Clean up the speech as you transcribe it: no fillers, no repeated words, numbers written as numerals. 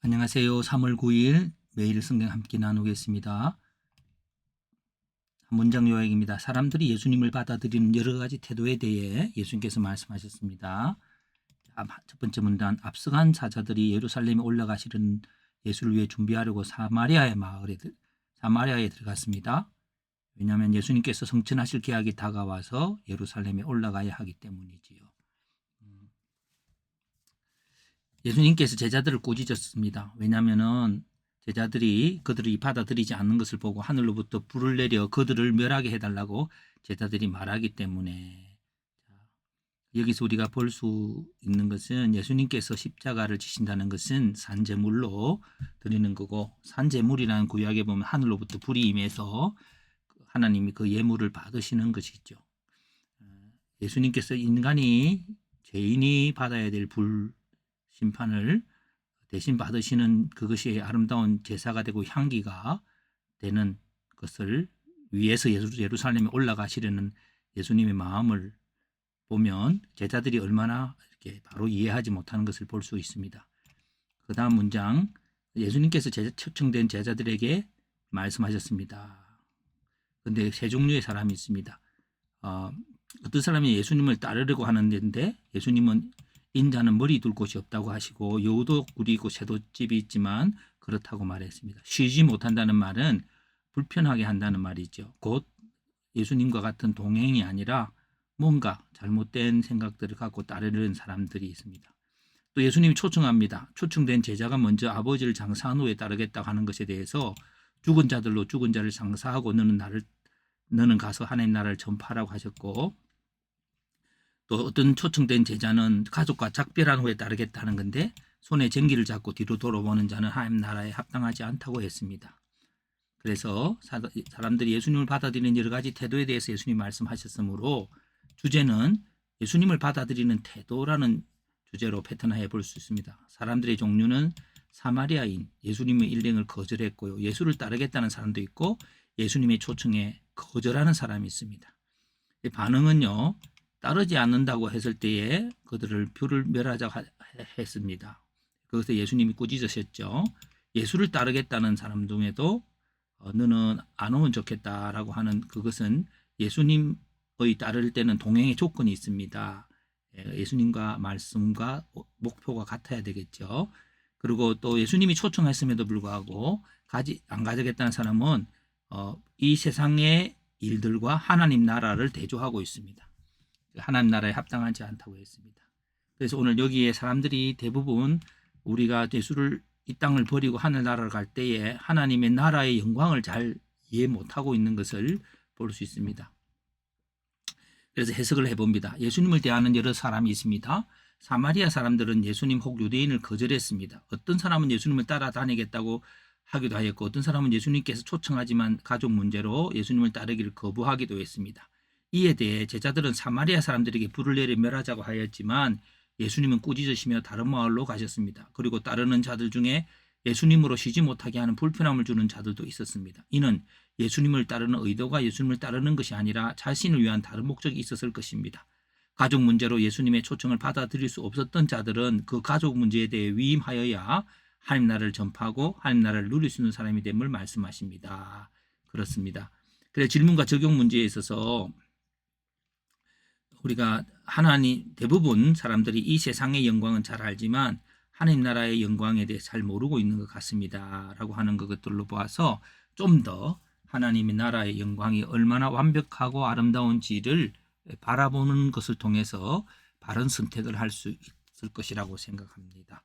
안녕하세요. 3월 9일 매일 성경 함께 나누겠습니다. 문장 요약입니다. 사람들이 예수님을 받아들이는 여러 가지 태도에 대해 예수님께서 말씀하셨습니다. 첫 번째 문단, 앞서간 사자들이 예루살렘에 올라가시는 예수를 위해 준비하려고 사마리아에 들어갔습니다. 왜냐하면 예수님께서 성천하실 계약이 다가와서 예루살렘에 올라가야 하기 때문이지요. 예수님께서 제자들을 꾸짖었습니다. 왜냐하면 제자들이 그들이 받아들이지 않는 것을 보고 하늘로부터 불을 내려 그들을 멸하게 해달라고 제자들이 말하기 때문에, 여기서 우리가 볼 수 있는 것은 예수님께서 십자가를 지신다는 것은 산제물로 드리는 거고, 산제물이라는 구약에 보면 하늘로부터 불이 임해서 하나님이 그 예물을 받으시는 것이죠. 예수님께서 죄인이 받아야 될 심판을 대신 받으시는 그것이 아름다운 제사가 되고 향기가 되는 것을 위해서 예루살렘에 올라가시려는 예수님의 마음을 보면 제자들이 얼마나 이렇게 바로 이해하지 못하는 것을 볼 수 있습니다. 그 다음 문장, 예수님께서 초청된 제자들에게 말씀하셨습니다. 그런데 세 종류의 사람이 있습니다. 어떤 사람이 예수님을 따르려고 하는데 예수님은 인자는 머리 둘 곳이 없다고 하시고 여우도 굴이 있고 새도집이 있지만 그렇다고 말했습니다. 쉬지 못한다는 말은 불편하게 한다는 말이죠. 곧 예수님과 같은 동행이 아니라 뭔가 잘못된 생각들을 갖고 따르는 사람들이 있습니다. 또 예수님이 초청합니다. 초청된 제자가 먼저 아버지를 장사한 후에 따르겠다고 하는 것에 대해서 죽은 자들로 죽은 자를 장사하고 너는 가서 하나님 나라를 전파하라고 하셨고, 또 어떤 초청된 제자는 가족과 작별한 후에 따르겠다는 건데 손에 쟁기를 잡고 뒤로 돌아보는 자는 하나님 나라에 합당하지 않다고 했습니다. 그래서 사람들이 예수님을 받아들이는 여러 가지 태도에 대해서 예수님이 말씀하셨으므로 주제는 예수님을 받아들이는 태도라는 주제로 패턴화해 볼 수 있습니다. 사람들의 종류는 사마리아인, 예수님의 일행을 거절했고요. 예수를 따르겠다는 사람도 있고 예수님의 초청에 거절하는 사람이 있습니다. 반응은요, 따르지 않는다고 했을 때에 그들을 불을 멸하자고 했습니다. 그것을 예수님이 꾸짖으셨죠. 예수를 따르겠다는 사람 중에도 너는 안 오면 좋겠다라고 하는, 그것은 예수님의 따를 때는 동행의 조건이 있습니다. 예수님과 말씀과 목표가 같아야 되겠죠. 그리고 또 예수님이 초청했음에도 불구하고 안 가져겠다는 사람은 이 세상의 일들과 하나님 나라를 대조하고 있습니다. 하나님 나라에 합당하지 않다고 했습니다. 그래서 오늘 여기에 사람들이 대부분 우리가 예수를 이 땅을 버리고 하늘나라를 갈 때에 하나님의 나라의 영광을 잘 이해 못하고 있는 것을 볼 수 있습니다. 그래서 해석을 해봅니다. 예수님을 대하는 여러 사람이 있습니다. 사마리아 사람들은 예수님 혹 유대인을 거절했습니다. 어떤 사람은 예수님을 따라다니겠다고 하기도 하였고, 어떤 사람은 예수님께서 초청하지만 가족 문제로 예수님을 따르기를 거부하기도 했습니다. 이에 대해 제자들은 사마리아 사람들에게 불을 내려 멸하자고 하였지만 예수님은 꾸짖으시며 다른 마을로 가셨습니다. 그리고 따르는 자들 중에 예수님으로 쉬지 못하게 하는 불편함을 주는 자들도 있었습니다. 이는 예수님을 따르는 의도가 예수님을 따르는 것이 아니라 자신을 위한 다른 목적이 있었을 것입니다. 가족 문제로 예수님의 초청을 받아들일 수 없었던 자들은 그 가족 문제에 대해 위임하여야 하나님 나라를 전파하고 하나님 나라를 누릴 수 있는 사람이 됨을 말씀하십니다. 그렇습니다. 그래서 질문과 적용 문제에 있어서 우리가 대부분 사람들이 이 세상의 영광은 잘 알지만 하나님 나라의 영광에 대해 잘 모르고 있는 것 같습니다 라고 하는 것들로 보아서 좀 더 하나님의 나라의 영광이 얼마나 완벽하고 아름다운지를 바라보는 것을 통해서 바른 선택을 할 수 있을 것이라고 생각합니다.